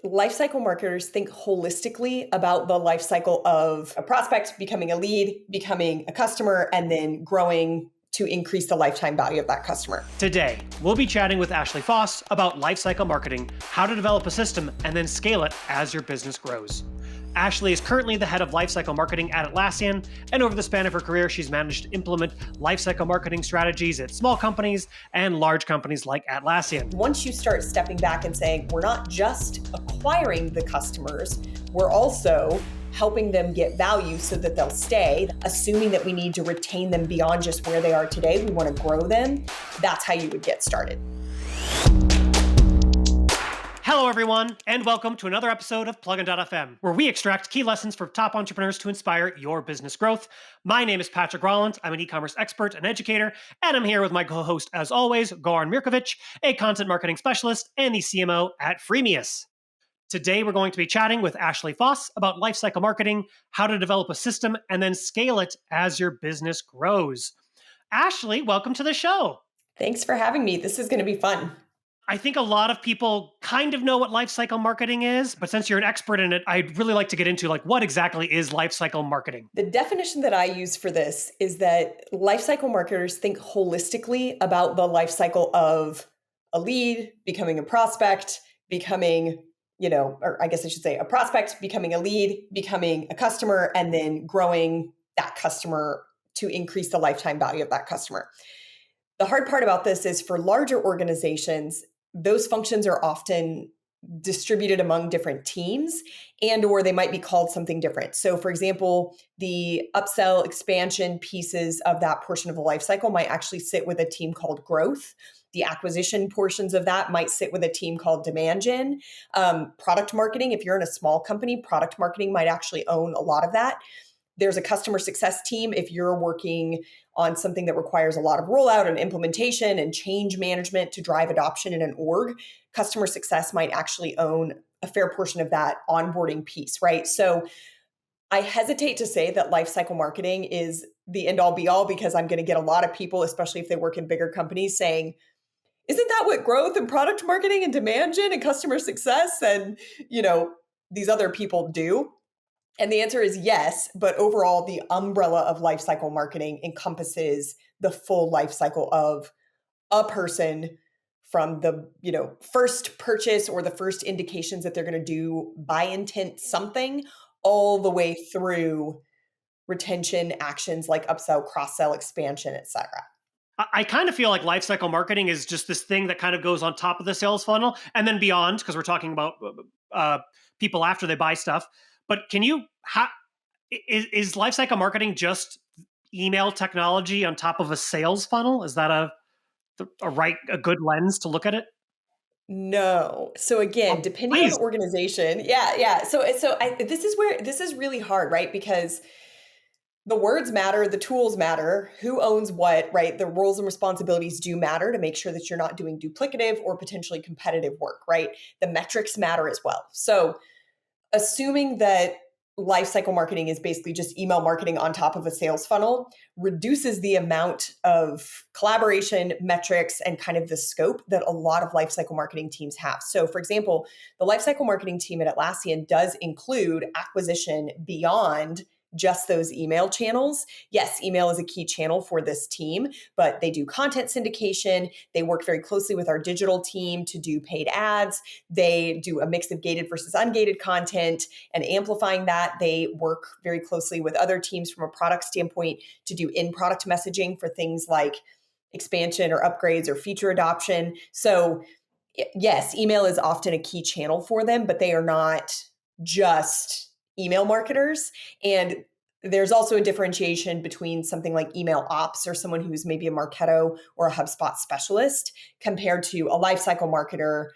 Lifecycle marketers think holistically about the life cycle of a prospect becoming a lead, becoming a customer, and then growing to increase the lifetime value of that customer. Today, we'll be chatting with Ashley Faus about lifecycle marketing, how to develop a system, and then scale it as your business grows. Ashley is currently the head of lifecycle marketing at Atlassian, and over the span of her career, she's managed to implement lifecycle marketing strategies at small companies and large companies like Atlassian. Once you start stepping back and saying, we're not just acquiring the customers, we're also helping them get value so that they'll stay, assuming that we need to retain them beyond just where they are today, we want to grow them, that's how you would get started. Hello, everyone, and welcome to another episode of Plugin.fm, where we extract key lessons from top entrepreneurs to inspire your business growth. My name is Patrick Rolland. I'm an e-commerce expert and educator, and I'm here with my co-host, as always, Goran Mirkovic, a content marketing specialist and the CMO at Freemius. Today, we're going to be chatting with Ashley Faus about lifecycle marketing, how to develop a system, and then scale it as your business grows. Ashley, welcome to the show. Thanks for having me. This is going to be fun. I think a lot of people kind of know what lifecycle marketing is, but since you're an expert in it, I'd really like to get into what exactly is lifecycle marketing? The definition that I use for this is that lifecycle marketers think holistically about the life cycle of a lead, becoming a prospect, becoming, or I guess I should say a prospect, becoming a lead, becoming a customer, and then growing that customer to increase the lifetime value of that customer. The hard part about this is for larger organizations, those functions are often distributed among different teams or they might be called something different. So for example, the upsell expansion pieces of that portion of the life cycle might actually sit with a team called growth. The acquisition portions of that might sit with a team called demand gen. Product marketing, if you're in a small company, product marketing might actually own a lot of that. There's a customer success team if you're working on something that requires a lot of rollout and implementation and change management to drive adoption in an org. Customer success might actually own a fair portion of that onboarding piece, right? So I hesitate to say that lifecycle marketing is the end all be all because I'm going to get a lot of people, especially if they work in bigger companies, saying, isn't that what growth and product marketing and demand gen and customer success and, these other people do? And the answer is yes, but overall, the umbrella of lifecycle marketing encompasses the full life cycle of a person from the, first purchase or the first indications that they're going to do by intent something all the way through retention actions like upsell, cross-sell, expansion, et cetera. I kind of feel like lifecycle marketing is just this thing that kind of goes on top of the sales funnel and then beyond, because we're talking about people after they buy stuff. But is lifecycle marketing just email technology on top of a sales funnel? Is that a good lens to look at it? No. So again, depending on the organization, yeah. So this is really hard, right? Because the words matter, the tools matter, who owns what, right? The roles and responsibilities do matter to make sure that you're not doing duplicative or potentially competitive work, right? The metrics matter as well. So assuming that lifecycle marketing is basically just email marketing on top of a sales funnel reduces the amount of collaboration, metrics, and kind of the scope that a lot of lifecycle marketing teams have. So for example, the lifecycle marketing team at Atlassian does include acquisition beyond just those email channels. Yes, email is a key channel for this team, but they do content syndication. They work very closely with our digital team to do paid ads. They do a mix of gated versus ungated content and amplifying that. They work very closely with other teams from a product standpoint to do in-product messaging for things like expansion or upgrades or feature adoption. So yes, email is often a key channel for them, but they are not just email marketers. And there's also a differentiation between something like email ops or someone who's maybe a Marketo or a HubSpot specialist compared to a lifecycle marketer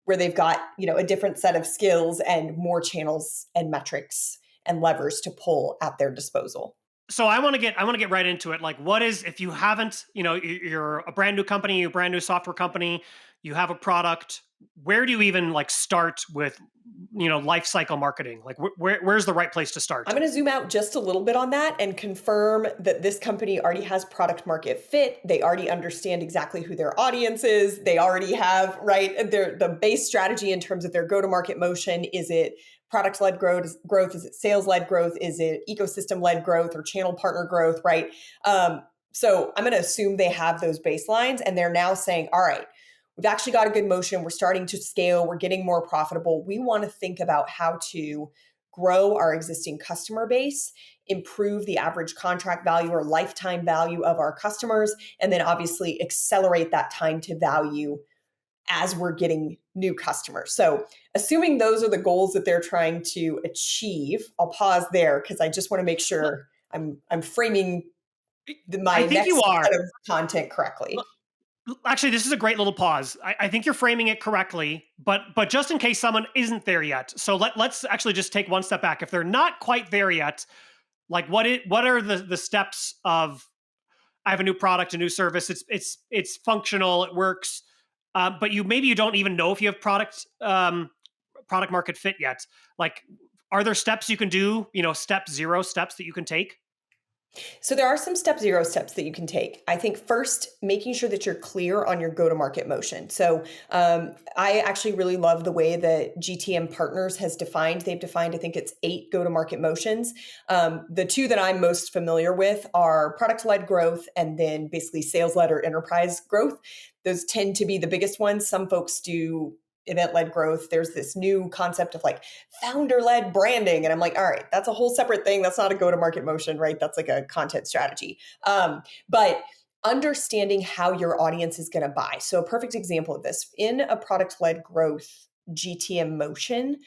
where they've got, a different set of skills and more channels and metrics and levers to pull at their disposal. So I want to get right into it. What is, if you haven't, you're a brand new company, a brand new software company, you have a product, where do you even start with lifecycle marketing? Like where's the right place to I'm start? going to zoom out just a little bit on that and confirm that this company already has product market fit. They already understand exactly who their audience is. They already have, right, the base strategy in terms of their go-to-market motion. Is it product-led growth? Is it sales-led growth? Is it ecosystem-led growth or channel partner growth, right? So I'm going to assume they have those baselines and they're now saying, all right, we've actually got a good motion. We're starting to scale. We're getting more profitable. We want to think about how to grow our existing customer base, improve the average contract value or lifetime value of our customers, and then obviously accelerate that time to value as we're getting new customers. So, assuming those are the goals that they're trying to achieve, I'll pause there because I just want to make sure I'm framing I my think you next are. set of content correctly. Actually, this is a great little pause. I think you're framing it correctly, but just in case someone isn't there yet, so let's actually just take one step back. If they're not quite there yet, like what are the steps of I have a new product, a new service. It's functional, it works, but you don't even know if you have product market fit yet. Like, are there steps you can do? Step zero steps that you can take. So there are some step zero steps that you can take. I think first, making sure that you're clear on your go-to-market motion. So I actually really love the way that GTM Partners has defined. They've defined, I think it's 8 go-to-market motions. The two that I'm most familiar with are product-led growth and then basically sales-led or enterprise growth. Those tend to be the biggest ones. Some folks do event-led growth. There's this new concept of like founder-led branding. And I'm like, all right, that's a whole separate thing. That's not a go-to-market motion, right? That's like a content strategy. But understanding how your audience is going to buy. So a perfect example of this, in a product-led growth GTM motion,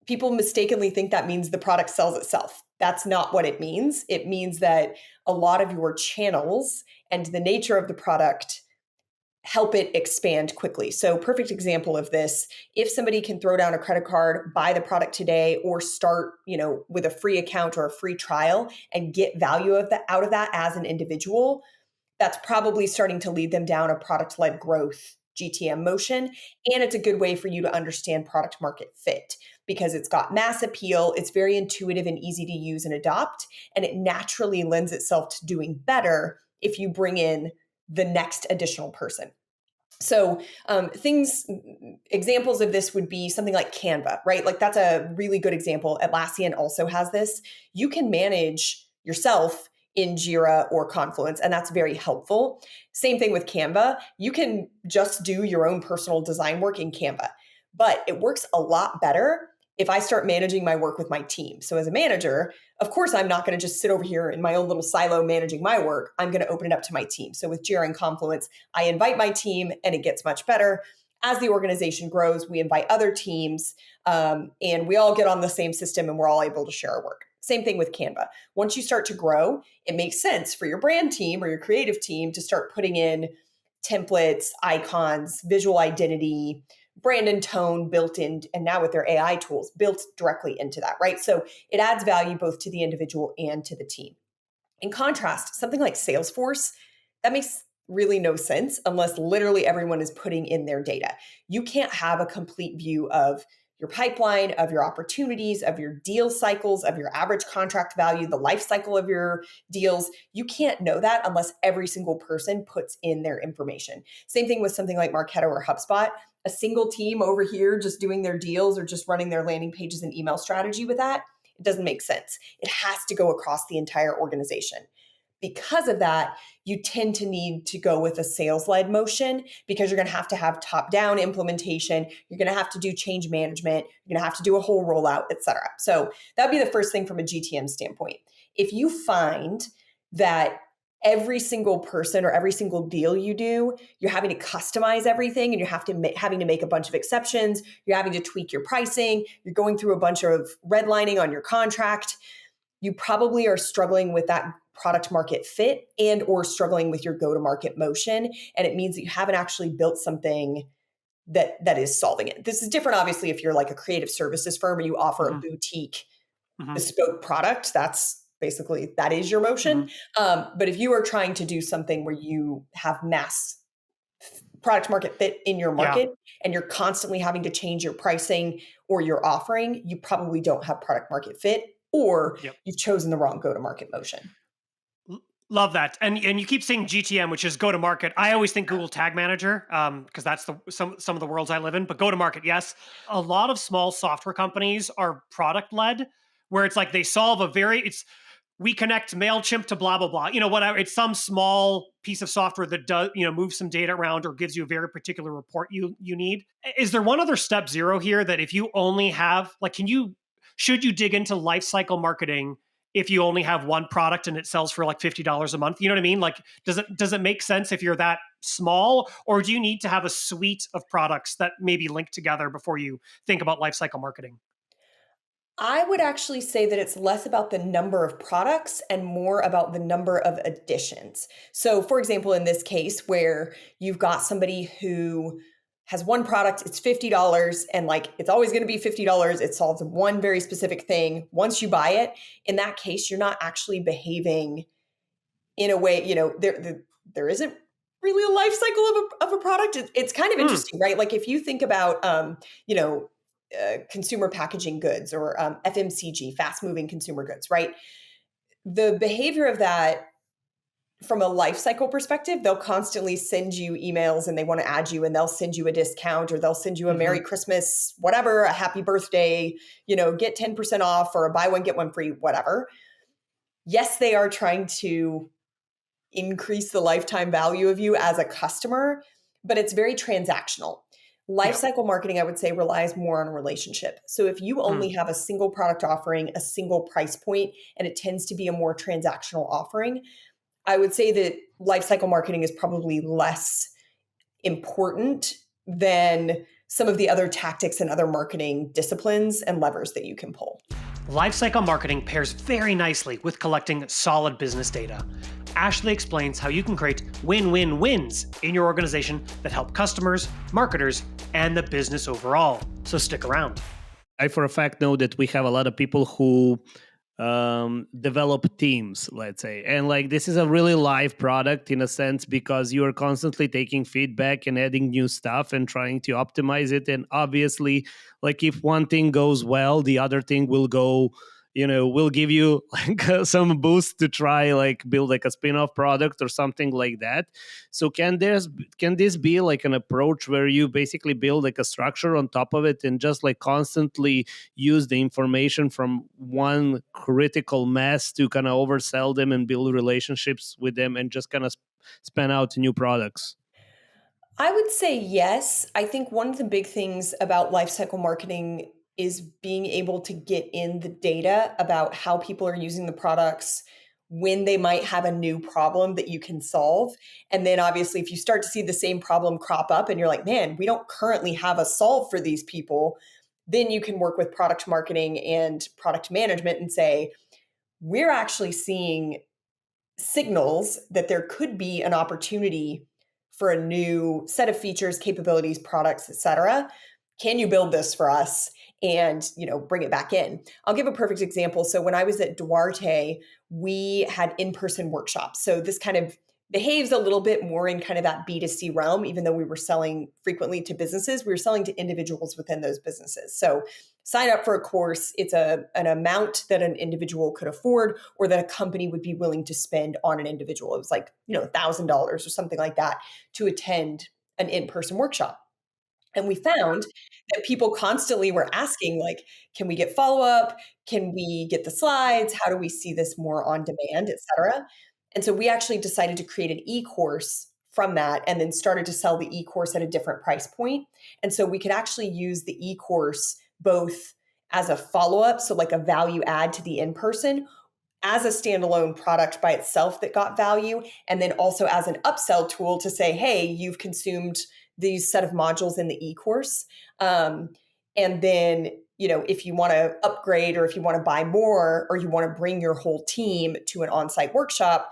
people mistakenly think that means the product sells itself. That's not what it means. It means that a lot of your channels and the nature of the product help it expand quickly. So perfect example of this, if somebody can throw down a credit card, buy the product today or start, with a free account or a free trial and get value out of that as an individual, that's probably starting to lead them down a product-led growth GTM motion. And it's a good way for you to understand product market fit because it's got mass appeal, it's very intuitive and easy to use and adopt, and it naturally lends itself to doing better if you bring in the next additional person. So examples of this would be something like Canva, right? Like that's a really good example. Atlassian also has this. You can manage yourself in Jira or Confluence, and that's very helpful. Same thing with Canva. You can just do your own personal design work in Canva, but it works a lot better if I start managing my work with my team. So as a manager, of course, I'm not going to just sit over here in my own little silo managing my work. I'm going to open it up to my team. So with Jira and Confluence, I invite my team and it gets much better. As the organization grows, we invite other teams and we all get on the same system and we're all able to share our work. Same thing with Canva. Once you start to grow, it makes sense for your brand team or your creative team to start putting in templates, icons, visual identity, brand and tone built in, and now with their AI tools built directly into that, right? So it adds value both to the individual and to the team. In contrast, something like Salesforce, that makes really no sense unless literally everyone is putting in their data. You can't have a complete view of your pipeline, of your opportunities, of your deal cycles, of your average contract value, the life cycle of your deals. You can't know that unless every single person puts in their information. Same thing with something like Marketo or HubSpot. A single team over here just doing their deals or just running their landing pages and email strategy with that, it doesn't make sense. It has to go across the entire organization. Because of that, you tend to need to go with a sales-led motion because you're going to have top-down implementation. You're going to have to do change management. You're going to have to do a whole rollout, et cetera. So that'd be the first thing from a GTM standpoint. If you find that every single person or every single deal you do, you're having to customize everything and having to make a bunch of exceptions, you're having to tweak your pricing, you're going through a bunch of redlining on your contract, you probably are struggling with that product market fit and or struggling with your go-to-market motion. And it means that you haven't actually built something that is solving it. This is different, obviously, if you're like a creative services firm and you offer a Hmm. boutique Hmm. bespoke product, that is your motion. Hmm. But if you are trying to do something where you have mass product market fit in your Yeah. market and you're constantly having to change your pricing or your offering, you probably don't have product market fit or Yep. you've chosen the wrong go-to-market motion. Love that. And you keep saying GTM, which is go to market. I always think Google Tag Manager, because that's some of the worlds I live in. But go to market, yes. A lot of small software companies are product led, where it's like they solve it's we connect Mailchimp to blah blah blah. Whatever. It's some small piece of software that does moves some data around or gives you a very particular report you need. Is there one other step zero here that if you only have like, should you dig into life cycle marketing if you only have one product and it sells for like $50 a month? You know what I mean? Like, does it make sense if you're that small, or do you need to have a suite of products that maybe link together before you think about lifecycle marketing? I would actually say that it's less about the number of products and more about the number of additions. So, for example, in this case, where you've got somebody who has one product, it's $50, and like it's always going to be $50. It solves one very specific thing. Once you buy it, in that case, you're not actually behaving in a way, there isn't really a life cycle of a product. It's kind of Mm, interesting, right? Like if you think about, consumer packaging goods or FMCG, fast moving consumer goods, right? The behavior of that from a life cycle perspective, they'll constantly send you emails and they want to add you and they'll send you a discount or they'll send you a hmm Merry Christmas, whatever, a happy birthday, get 10% off or a buy one, get one free, whatever. Yes, they are trying to increase the lifetime value of you as a customer, but it's very transactional. Yeah. Lifecycle marketing, I would say, relies more on a relationship. So if you Mm. only have a single product offering, a single price point, and it tends to be a more transactional offering, I would say that lifecycle marketing is probably less important than some of the other tactics and other marketing disciplines and levers that you can pull. Lifecycle marketing pairs very nicely with collecting solid business data. Ashley explains how you can create win-win-wins in your organization that help customers, marketers, and the business overall. So stick around. I, for a fact, know that we have a lot of people who develop teams, let's say. And like this is a really live product in a sense because you are constantly taking feedback and adding new stuff and trying to optimize it. And obviously, like if one thing goes well, the other thing will go, will give you like some boost to try like build like a spin-off product or something like that. So can this be like an approach where you basically build like a structure on top of it and just like constantly use the information from one critical mass to kind of oversell them and build relationships with them and just kind of span out new products? I would say yes. I think one of the big things about lifecycle marketing is being able to get in the data about how people are using the products, when they might have a new problem that you can solve. And then obviously, if you start to see the same problem crop up and you're like, man, we don't currently have a solve for these people, then you can work with product marketing and product management and say, we're actually seeing signals that there could be an opportunity for a new set of features, capabilities, products, et cetera. Can you build this for us and bring it back in? I'll give a perfect example. So when I was at Duarte, we had in-person workshops. So this kind of behaves a little bit more in kind of that B2C realm, even though we were selling frequently to businesses, we were selling to individuals within those businesses. So sign up for a course. It's an amount that an individual could afford or that a company would be willing to spend on an individual. It was like, $1,000 or something like that to attend an in-person workshop. And we found that people constantly were asking, like, can we get follow-up? Can we get the slides? How do we see this more on demand, et cetera? And so we actually decided to create an e-course from that and then started to sell the e-course at a different price point. And so we could actually use the e-course both as a follow-up, so like a value add to the in-person, as a standalone product by itself that got value, and then also as an upsell tool to say, hey, you've consumed these set of modules in the e-course. And then, if you want to upgrade or if you want to buy more or you want to bring your whole team to an on-site workshop,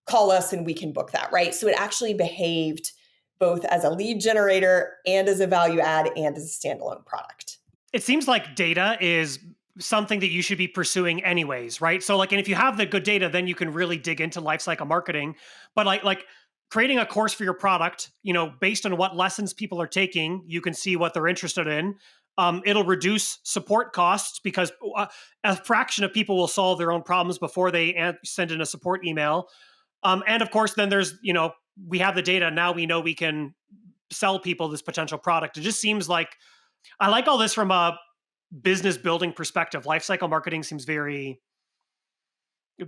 call us and we can book that, right? So it actually behaved both as a lead generator and as a value add and as a standalone product. It seems like data is something that you should be pursuing anyways, right? So like, and if you have the good data, then you can really dig into lifecycle marketing. But like creating a course for your product, based on what lessons people are taking, you can see what they're interested in. It'll reduce support costs because a fraction of people will solve their own problems before they send in a support email. And of course, then there's, we have the data. Now we know we can sell people this potential product. It just seems like I like all this from a business building perspective. Lifecycle marketing seems it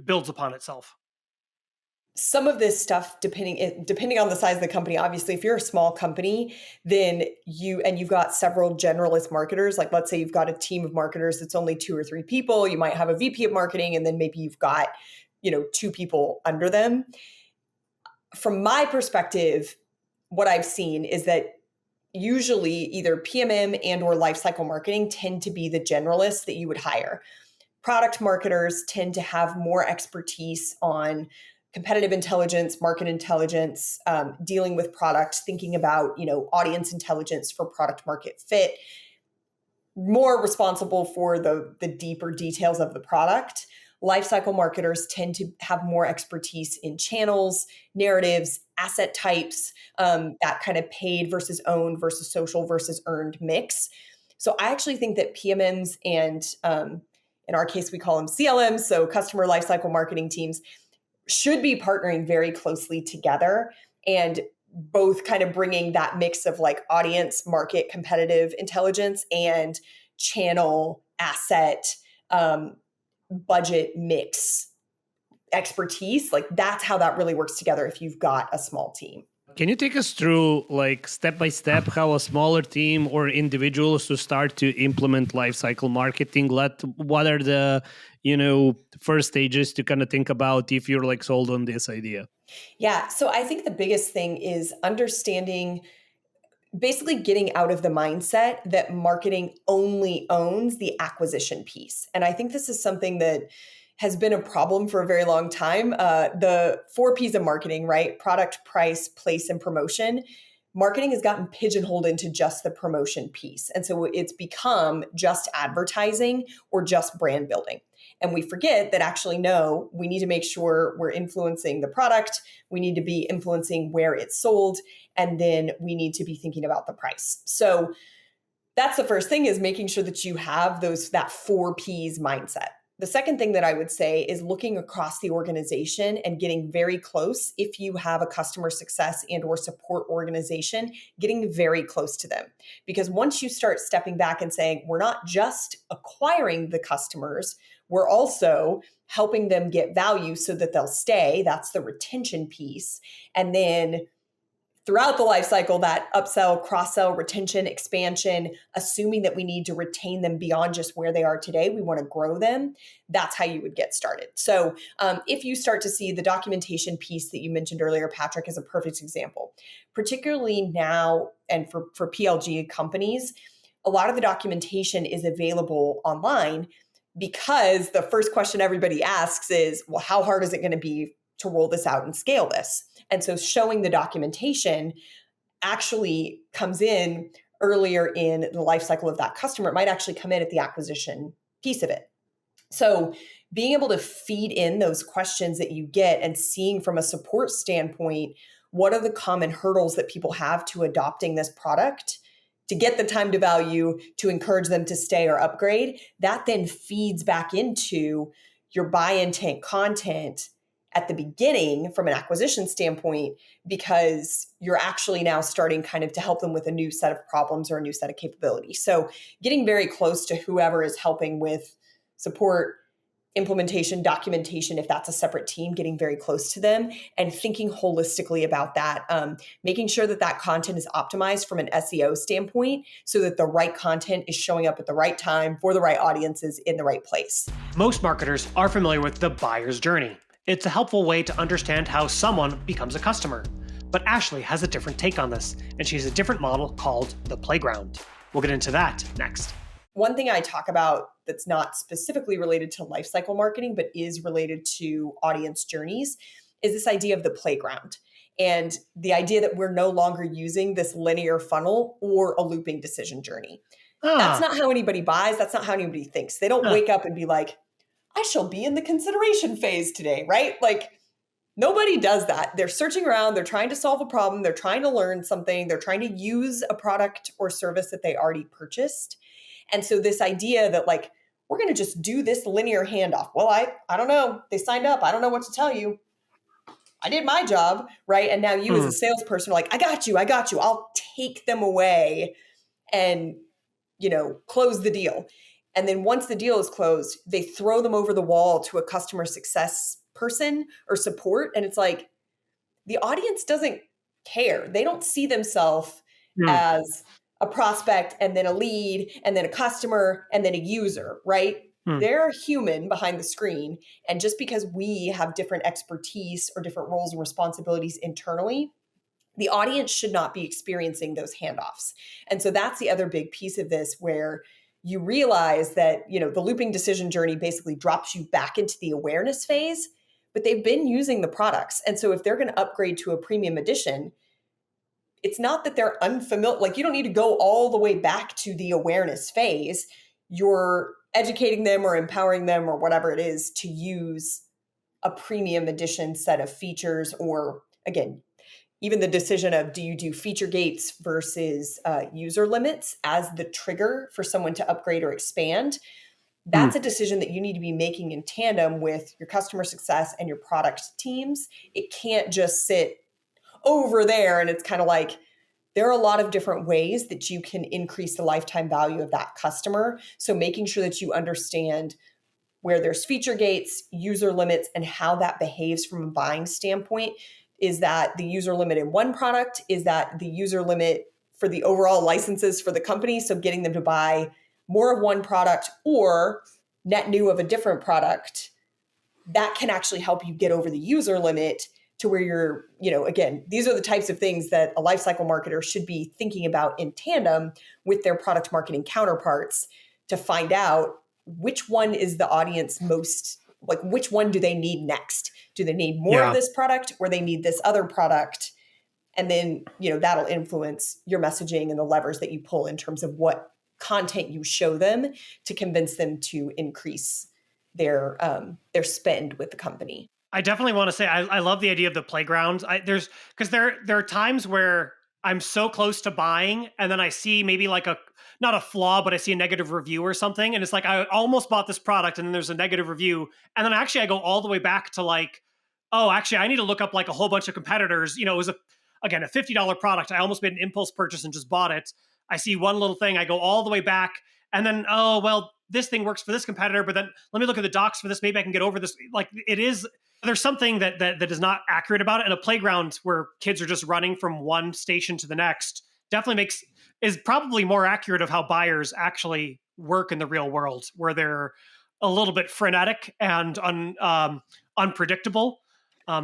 builds upon itself. Some of this stuff, depending on the size of the company, obviously, if you're a small company, then you've got several generalist marketers. Like, let's say you've got a team of marketers that's only 2 or 3 people. You might have a VP of marketing, and then maybe you've got 2 people under them. From my perspective, what I've seen is that usually either PMM and or lifecycle marketing tend to be the generalists that you would hire. Product marketers tend to have more expertise on competitive intelligence, market intelligence, dealing with product, thinking about audience intelligence for product market fit, more responsible for the deeper details of the product. Lifecycle marketers tend to have more expertise in channels, narratives, asset types, that kind of paid versus owned versus social versus earned mix. So I actually think that PMMs and in our case, we call them CLMs, so customer lifecycle marketing teams, should be partnering very closely together and both kind of bringing that mix of like audience, market, competitive intelligence and channel, asset, budget mix expertise. Like that's how that really works together if you've got a small team. Can you take us through, like, step by step, how a smaller team or individuals to start to implement lifecycle marketing? What are the, first stages to kind of think about if you're like sold on this idea? Yeah. So I think the biggest thing is understanding, basically getting out of the mindset that marketing only owns the acquisition piece. And I think this is something that has been a problem for a very long time. The 4 Ps of marketing, right? Product, price, place, and promotion. Marketing has gotten pigeonholed into just the promotion piece. And so it's become just advertising or just brand building. And we forget that actually, no, we need to make sure we're influencing the product. We need to be influencing where it's sold. And then we need to be thinking about the price. So that's the first thing, is making sure that you have that 4 Ps mindset. The second thing that I would say is looking across the organization and getting very close. If you have a customer success and or support organization, getting very close to them. Because once you start stepping back and saying, we're not just acquiring the customers, we're also helping them get value so that they'll stay. That's the retention piece. And then throughout the life cycle, that upsell, cross-sell, retention, expansion, assuming that we need to retain them beyond just where they are today, we want to grow them. That's how you would get started. So if you start to see the documentation piece that you mentioned earlier, Patrick, is a perfect example. Particularly now, and for PLG companies, a lot of the documentation is available online because the first question everybody asks is, well, how hard is it going to be to roll this out and scale this? And so showing the documentation actually comes in earlier in the life cycle of that customer. It might actually come in at the acquisition piece of it. So being able to feed in those questions that you get and seeing from a support standpoint, what are the common hurdles that people have to adopting this product to get the time to value, to encourage them to stay or upgrade, that then feeds back into your buy intent content at the beginning from an acquisition standpoint, because you're actually now starting kind of to help them with a new set of problems or a new set of capabilities. So getting very close to whoever is helping with support, implementation, documentation, if that's a separate team, getting very close to them and thinking holistically about that, making sure that that content is optimized from an SEO standpoint so that the right content is showing up at the right time for the right audiences in the right place. Most marketers are familiar with the buyer's journey. It's a helpful way to understand how someone becomes a customer. But Ashley has a different take on this, and she has a different model called the playground. We'll get into that next. One thing I talk about that's not specifically related to lifecycle marketing, but is related to audience journeys, is this idea of the playground. And the idea that we're no longer using this linear funnel or a looping decision journey. That's not how anybody buys. That's not how anybody thinks. They don't wake up and be like, I shall be in the consideration phase today, right? Like, Nobody does that. They're searching around, they're trying to solve a problem, they're trying to learn something, they're trying to use a product or service that they already purchased. And so this idea that like, we're going to just do this linear handoff. Well, I don't know. They signed up. I don't know what to tell you. I did my job, right? And now you as a salesperson are like, I got you. I'll take them away and, close the deal. And then once the deal is closed, they throw them over the wall to a customer success person or support. And it's like, the audience doesn't care. They don't see themselves as a prospect and then a lead and then a customer and then a user, right? They're human behind the screen. And just because we have different expertise or different roles and responsibilities internally, the audience should not be experiencing those handoffs. And so that's the other big piece of this, where you realize that, the looping decision journey basically drops you back into the awareness phase, but they've been using the products. And so if they're going to upgrade to a premium edition, it's not that they're unfamiliar. Like, you don't need to go all the way back to the awareness phase. You're educating them or empowering them or whatever it is to use a premium edition set of features, or again, even the decision of, do you do feature gates versus user limits as the trigger for someone to upgrade or expand? That's a decision that you need to be making in tandem with your customer success and your product teams. It can't just sit over there. And it's kind of like, there are a lot of different ways that you can increase the lifetime value of that customer. So making sure that you understand where there's feature gates, user limits, and how that behaves from a buying standpoint. Is that the user limit in one product? Is that the user limit for the overall licenses for the company? So getting them to buy more of one product or net new of a different product, that can actually help you get over the user limit to where you're, again, these are the types of things that a lifecycle marketer should be thinking about in tandem with their product marketing counterparts to find out which one is the audience most, like, which one do they need next? Do they need more of this product, or they need this other product? And then, that'll influence your messaging and the levers that you pull in terms of what content you show them to convince them to increase their spend with the company. I definitely want to say I love the idea of the playground. Because there are times where I'm so close to buying, and then I see maybe like not a flaw, but I see a negative review or something, and it's like I almost bought this product, and then there's a negative review, and then actually I go all the way back to like, oh, actually I need to look up like a whole bunch of competitors. It was a $50 product. I almost made an impulse purchase and just bought it. I see one little thing, I go all the way back, and then, oh well, this thing works for this competitor, but then let me look at the docs for this. Maybe I can get over this. Like, it is. There's something that is not accurate about it. And a playground where kids are just running from one station to the next definitely is probably more accurate of how buyers actually work in the real world, where they're a little bit frenetic and unpredictable.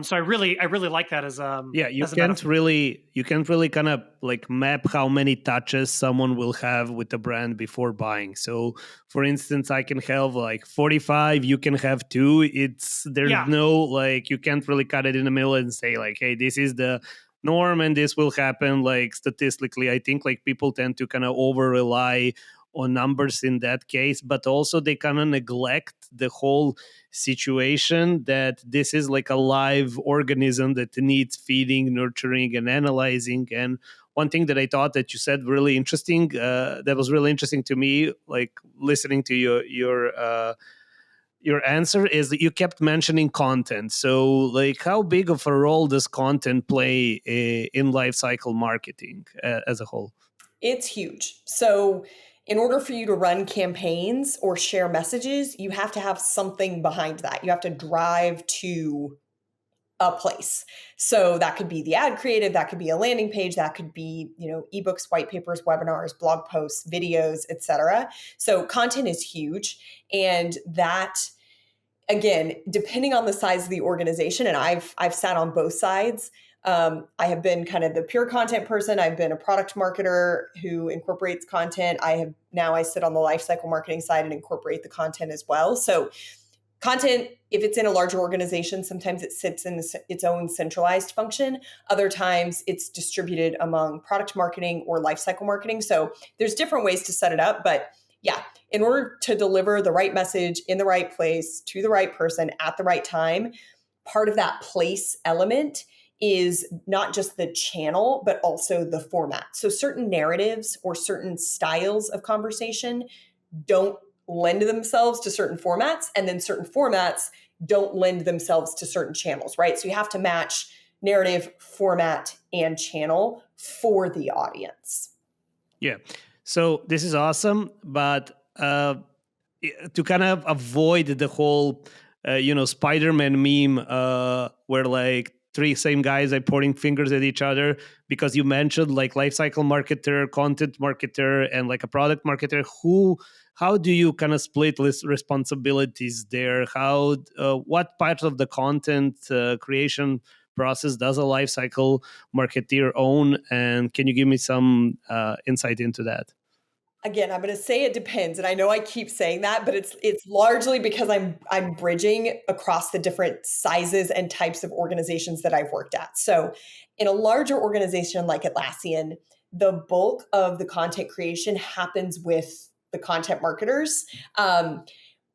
So I really like that as you as a can't metaphor. really kind of like map how many touches someone will have with the brand before buying. So for instance, I can have like 45, you can have 2. There's no, like, you can't really cut it in the middle and say like, hey, this is the norm and this will happen. Like, statistically, I think like people tend to kind of over rely on numbers in that case, but also they kind of neglect the whole situation that this is like a live organism that needs feeding, nurturing, and analyzing. And one thing that I thought that you said really interesting, that was really interesting to me, like listening to your answer, is that you kept mentioning content. So like, how big of a role does content play in lifecycle marketing as a whole? It's huge. So in order for you to run campaigns or share messages, you have to have something behind that. You have to drive to a place. So that could be the ad creative, that could be a landing page, that could be, ebooks, white papers, webinars, blog posts, videos, etc. So content is huge. And that, again, depending on the size of the organization, and I've sat on both sides. I have been kind of the pure content person. I've been a product marketer who incorporates content. I sit on the lifecycle marketing side and incorporate the content as well. So content, if it's in a larger organization, sometimes it sits in its own centralized function. Other times it's distributed among product marketing or lifecycle marketing. So there's different ways to set it up. But yeah, in order to deliver the right message in the right place to the right person at the right time, part of that place element is not just the channel, but also the format. So certain narratives or certain styles of conversation don't lend themselves to certain formats, and then certain formats don't lend themselves to certain channels, right? So you have to match narrative, format, and channel for the audience. Yeah. So this is awesome, but to kind of avoid the whole, Spider-Man meme where like three same guys are pointing fingers at each other, because you mentioned like lifecycle marketer, content marketer, and like a product marketer. How do you kind of split this responsibilities there? What part of the content creation process does a lifecycle marketer own? And can you give me some insight into that? Again, I'm going to say it depends, and I know I keep saying that, but it's largely because I'm bridging across the different sizes and types of organizations that I've worked at. So, in a larger organization like Atlassian, the bulk of the content creation happens with the content marketers.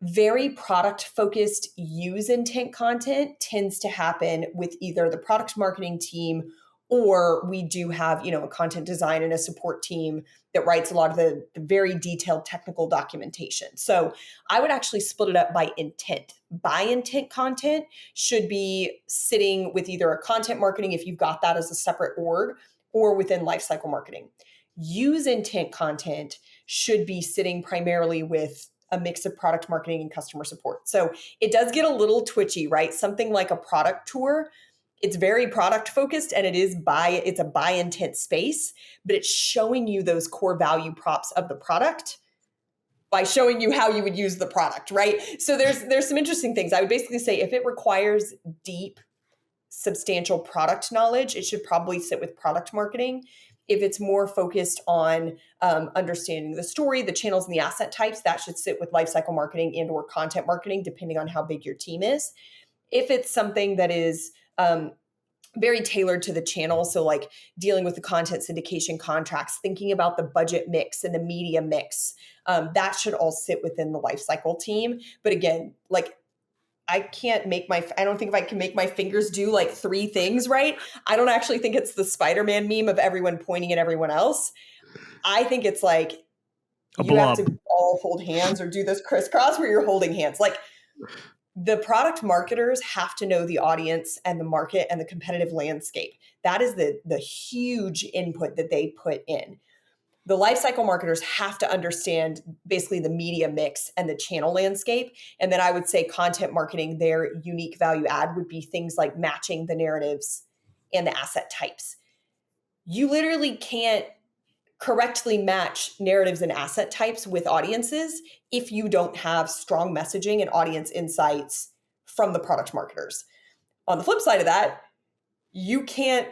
Very product focused use intent content tends to happen with either the product marketing team, or we do have, a content design and a support team that writes a lot of the very detailed technical documentation. So I would actually split it up by intent. By intent content should be sitting with either a content marketing, if you've got that as a separate org, or within lifecycle marketing. Use intent content should be sitting primarily with a mix of product marketing and customer support. So it does get a little twitchy, right? Something like a product tour, it's very product focused, and it's a buy intent space, but it's showing you those core value props of the product by showing you how you would use the product, right? So there's some interesting things. I would basically say if it requires deep, substantial product knowledge, it should probably sit with product marketing. If it's more focused on understanding the story, the channels, and the asset types, that should sit with lifecycle marketing and or content marketing, depending on how big your team is. If it's something that is very tailored to the channel, so like dealing with the content syndication contracts, thinking about the budget mix and the media mix, that should all sit within the lifecycle team. But again, like I don't think if I can make my fingers do like three things right. I don't actually think it's the Spider-Man meme of everyone pointing at everyone else. I think it's like you have to all hold hands or do this crisscross where you're holding hands. Like the product marketers have to know the audience and the market and the competitive landscape. That is the huge input that they put in. The lifecycle marketers have to understand basically the media mix and the channel landscape. And then I would say content marketing, their unique value add would be things like matching the narratives and the asset types. You literally can't correctly match narratives and asset types with audiences if you don't have strong messaging and audience insights from the product marketers. On the flip side of that, you can't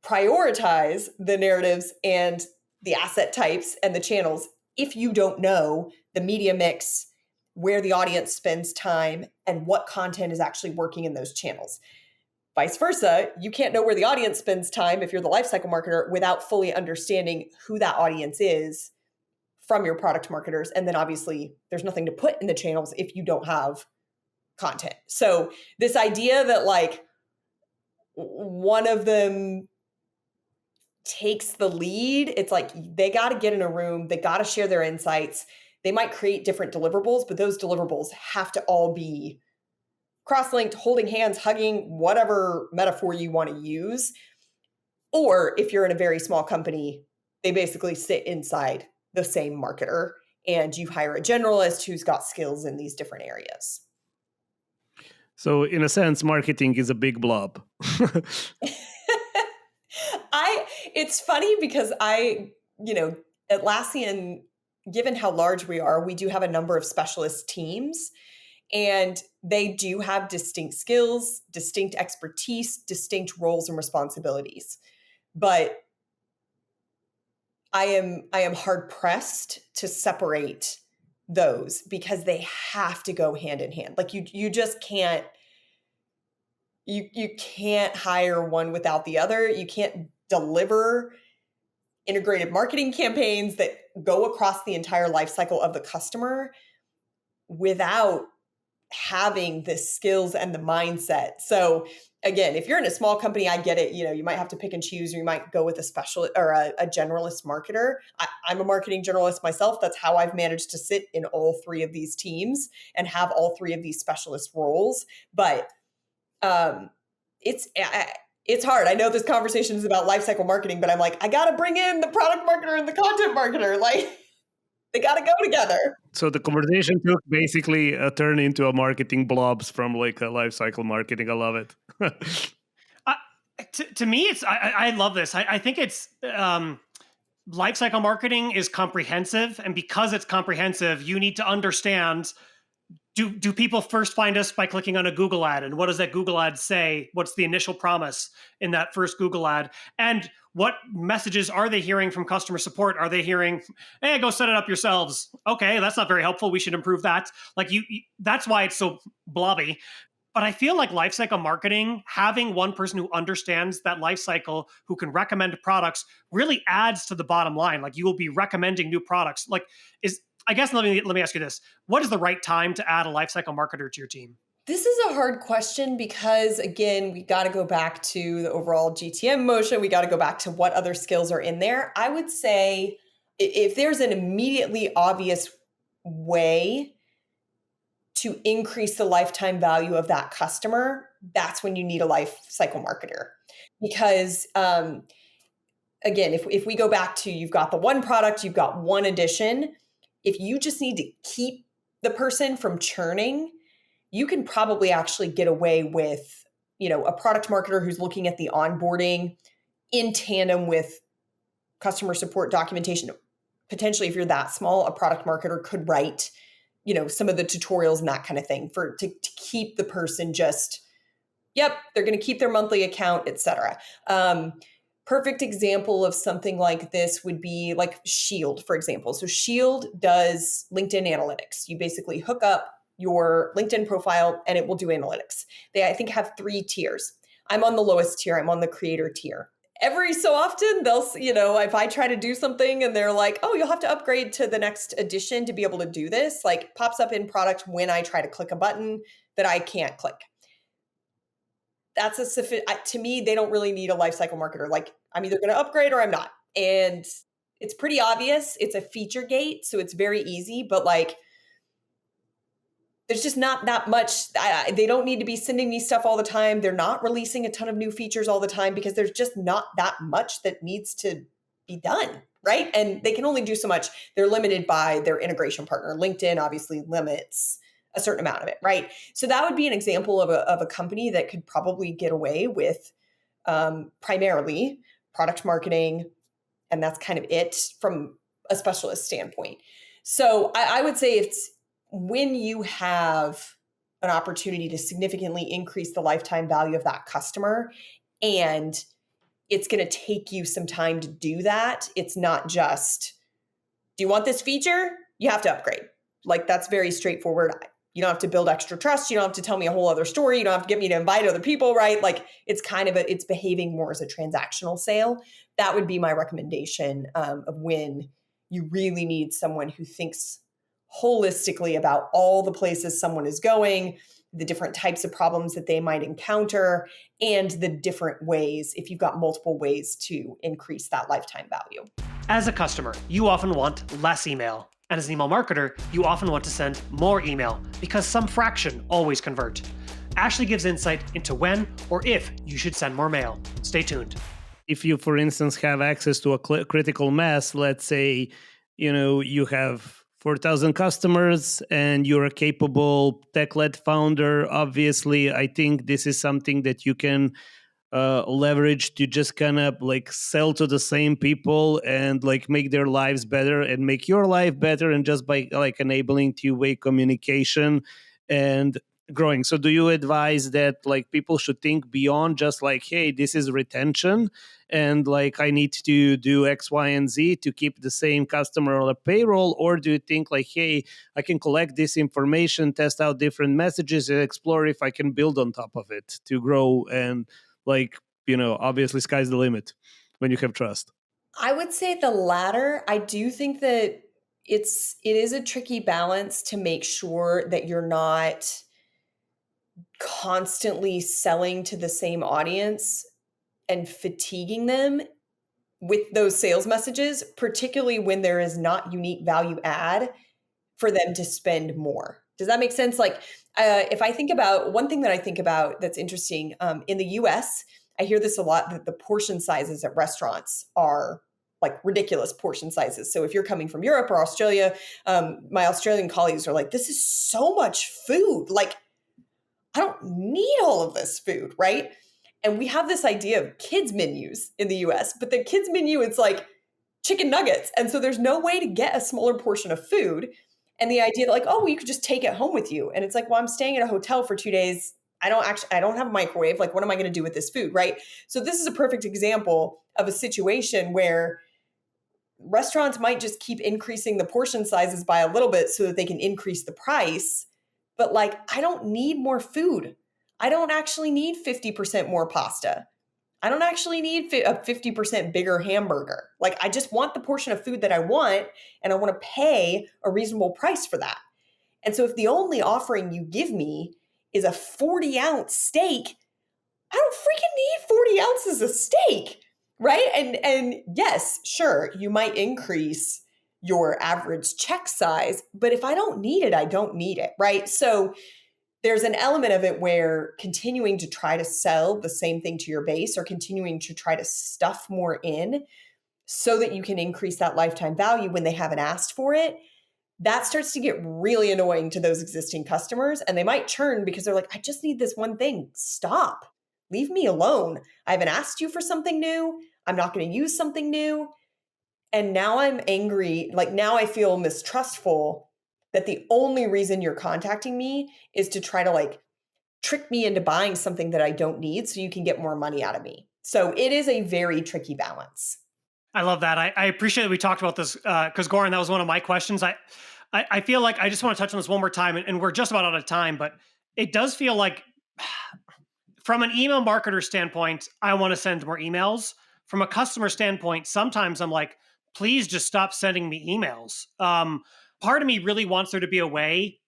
prioritize the narratives and the asset types and the channels if you don't know the media mix, where the audience spends time, and what content is actually working in those channels. Vice versa, you can't know where the audience spends time if you're the lifecycle marketer without fully understanding who that audience is from your product marketers. And then obviously there's nothing to put in the channels if you don't have content. So this idea that like one of them takes the lead, it's like they got to get in a room, they got to share their insights. They might create different deliverables, but those deliverables have to all be cross-linked, holding hands, hugging, whatever metaphor you want to use. Or if you're in a very small company, they basically sit inside the same marketer and you hire a generalist who's got skills in these different areas. So in a sense, marketing is a big blob. It's funny because Atlassian, given how large we are, we do have a number of specialist teams, and they do have distinct skills, distinct expertise, distinct roles and responsibilities. But I am hard pressed to separate those because they have to go hand in hand. Like you just can't you can't hire one without the other. You can't deliver integrated marketing campaigns that go across the entire life cycle of the customer without having the skills and the mindset. So again, if you're in a small company, I get it. You might have to pick and choose, or you might go with a special or a generalist marketer. I'm a marketing generalist myself. That's how I've managed to sit in all three of these teams and have all three of these specialist roles. But um, it's hard. I know this conversation is about lifecycle marketing, but I'm like, I got to bring in the product marketer and the content marketer. Like, they got to go together. So the conversation took basically a turn into a marketing blobs from like a life cycle marketing. I love it. To me, I love this. I think it's lifecycle marketing is comprehensive, and because it's comprehensive, you need to understand. Do people first find us by clicking on a Google ad? And what does that Google ad say? What's the initial promise in that first Google ad? And what messages are they hearing from customer support? Are they hearing, hey, go set it up yourselves? Okay, that's not very helpful. We should improve that. Like that's why it's so blobby. But I feel like lifecycle marketing, having one person who understands that lifecycle, who can recommend products, really adds to the bottom line. Like you will be recommending new products. Like I guess let me ask you this: what is the right time to add a lifecycle marketer to your team? This is a hard question because, again, we got to go back to the overall GTM motion. We got to go back to what other skills are in there. I would say if there's an immediately obvious way to increase the lifetime value of that customer, that's when you need a life cycle marketer. Because again, if we go back to, you've got the one product, you've got one edition, if you just need to keep the person from churning, you can probably actually get away with, a product marketer who's looking at the onboarding in tandem with customer support documentation. Potentially, if you're that small, a product marketer could write some of the tutorials and that kind of thing to keep the person just, yep, they're going to keep their monthly account, etc. Perfect example of something like this would be like Shield, for example. So Shield does LinkedIn analytics. You basically hook up your LinkedIn profile and it will do analytics. They, I think, have 3 tiers. I'm on the lowest tier. I'm on the creator tier. Every so often they'll, if I try to do something and they're like, oh, you'll have to upgrade to the next edition to be able to do this, like pops up in product when I try to click a button that I can't click. That's to me, they don't really need a lifecycle marketer. Like, I'm either going to upgrade or I'm not. And it's pretty obvious. It's a feature gate, so it's very easy, but like, there's just not that much. They don't need to be sending me stuff all the time. They're not releasing a ton of new features all the time because there's just not that much that needs to be done, right? And they can only do so much. They're limited by their integration partner. LinkedIn obviously limits a certain amount of it, right? So that would be an example of a company that could probably get away with primarily product marketing, and that's kind of it from a specialist standpoint. So I would say it's when you have an opportunity to significantly increase the lifetime value of that customer, and it's going to take you some time to do that. It's not just, do you want this feature? You have to upgrade. Like, that's very straightforward. You don't have to build extra trust. You don't have to tell me a whole other story. You don't have to get me to invite other people, right? Like, it's kind of it's behaving more as a transactional sale. That would be my recommendation of when you really need someone who thinks holistically about all the places someone is going, the different types of problems that they might encounter, and the different ways, if you've got multiple ways to increase that lifetime value. As a customer, you often want less email. And as an email marketer, you often want to send more email because some fraction always convert. Ashley gives insight into when or if you should send more mail. Stay tuned. If you, for instance, have access to a critical mass, let's say, you have 4,000 customers and you're a capable tech-led founder, obviously, I think this is something that you can leverage to just kind of like sell to the same people and like make their lives better and make your life better, and just by like enabling two-way communication and growing. So do you advise that like people should think beyond just like, hey, this is retention and like I need to do X, Y, and Z to keep the same customer on a payroll? Or do you think like, hey, I can collect this information, test out different messages, and explore if I can build on top of it to grow? And like, obviously sky's the limit when you have trust. I would say the latter. I do think that it is a tricky balance to make sure that you're not constantly selling to the same audience and fatiguing them with those sales messages, particularly when there is not unique value add for them to spend more. Does that make sense? Like, if I think about one thing that I think about that's interesting, in the US, I hear this a lot, that the portion sizes at restaurants are like ridiculous portion sizes. So if you're coming from Europe or Australia, my Australian colleagues are like, this is so much food. Like, I don't need all of this food, right? And we have this idea of kids menus in the US, but the kids menu, it's like chicken nuggets. And so there's no way to get a smaller portion of food. And the idea that like, oh, well, you could just take it home with you. And it's like, well, I'm staying at a hotel for 2 days. I don't have a microwave. Like, what am I going to do with this food? Right. So this is a perfect example of a situation where restaurants might just keep increasing the portion sizes by a little bit so that they can increase the price. But like, I don't need more food. I don't actually need 50% more pasta. I don't actually need a 50% bigger hamburger. Like, I just want the portion of food that I want, and I want to pay a reasonable price for that. And so if the only offering you give me is a 40-ounce steak, I don't freaking need 40 ounces of steak, right? And yes, sure, you might increase your average check size, but if I don't need it, I don't need it, right? So there's an element of it where continuing to try to sell the same thing to your base, or continuing to try to stuff more in so that you can increase that lifetime value when they haven't asked for it, that starts to get really annoying to those existing customers. And they might churn because they're like, I just need this one thing. Stop. Leave me alone. I haven't asked you for something new. I'm not going to use something new. And now I'm angry. Like, now I feel mistrustful that the only reason you're contacting me is to try to like trick me into buying something that I don't need so you can get more money out of me. So it is a very tricky balance. I love that. I appreciate that we talked about this because Goran, that was one of my questions. I feel like I just want to touch on this one more time, and we're just about out of time, but it does feel like from an email marketer standpoint, I want to send more emails. From a customer standpoint, sometimes I'm like, please just stop sending me emails. Part of me really wants there to be a way,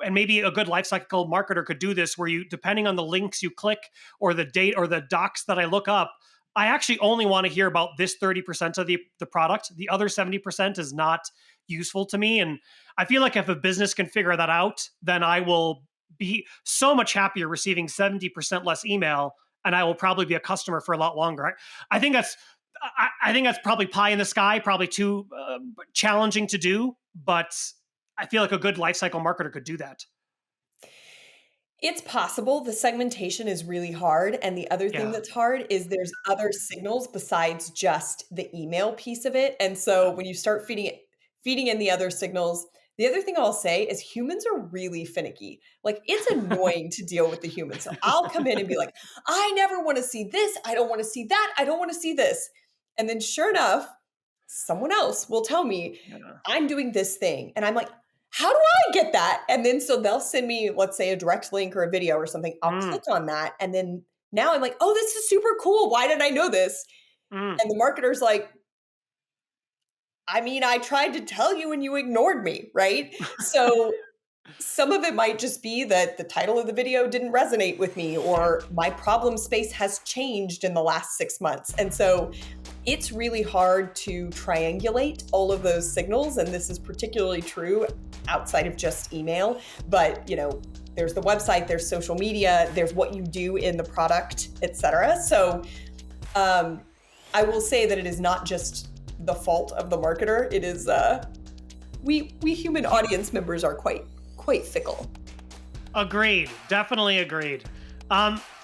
and maybe a good lifecycle marketer could do this, where you, depending on the links you click or the date or the docs that I look up, I actually only want to hear about this 30% of the product. The other 70% is not useful to me. And I feel like if a business can figure that out, then I will be so much happier receiving 70% less email, and I will probably be a customer for a lot longer. I think that's probably pie in the sky, probably too challenging to do, but I feel like a good lifecycle marketer could do that. It's possible. The segmentation is really hard. And the other thing that's hard is there's other signals besides just the email piece of it. And so when you start feeding in the other signals, the other thing I'll say is humans are really finicky. Like, it's annoying to deal with the humans. So I'll come in and be like, I never want to see this. I don't want to see that. I don't want to see this. And then sure enough, someone else will tell me, I'm doing this thing. And I'm like, how do I get that? And then so they'll send me, let's say, a direct link or a video or something. I'll click on that. And then now I'm like, oh, this is super cool. Why didn't I know this? And the marketer's like, I mean, I tried to tell you and you ignored me, right? So some of it might just be that the title of the video didn't resonate with me, or my problem space has changed in the last 6 months. And so it's really hard to triangulate all of those signals. And this is particularly true outside of just email. But, there's the website, there's social media, there's what you do in the product, et cetera. So I will say that it is not just the fault of the marketer. It is, we human audience members are quite fickle. Agreed. Definitely agreed.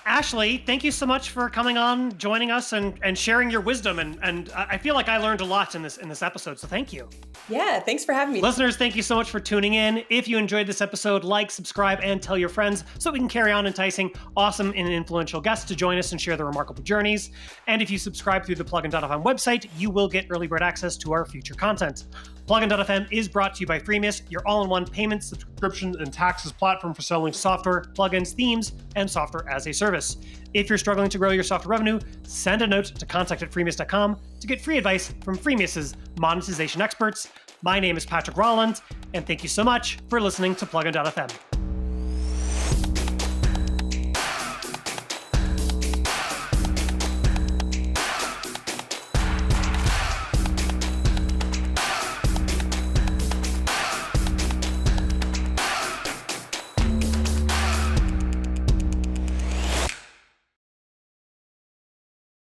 Ashley, thank you so much for coming on, joining us, and sharing your wisdom. And I feel like I learned a lot in this episode, so thank you. Yeah, thanks for having me. Listeners, thank you so much for tuning in. If you enjoyed this episode, like, subscribe, and tell your friends so we can carry on enticing awesome and influential guests to join us and share their remarkable journeys. And if you subscribe through the Plugin.fm website, you will get early bird access to our future content. Plugin.fm is brought to you by Freemius, your all-in-one payment, subscription, and taxes platform for selling software, plugins, themes, and software as a service. If you're struggling to grow your software revenue, send a note to contact@freemius.com to get free advice from Freemius's monetization experts. My name is Patrick Rolland, and thank you so much for listening to Plugin.fm.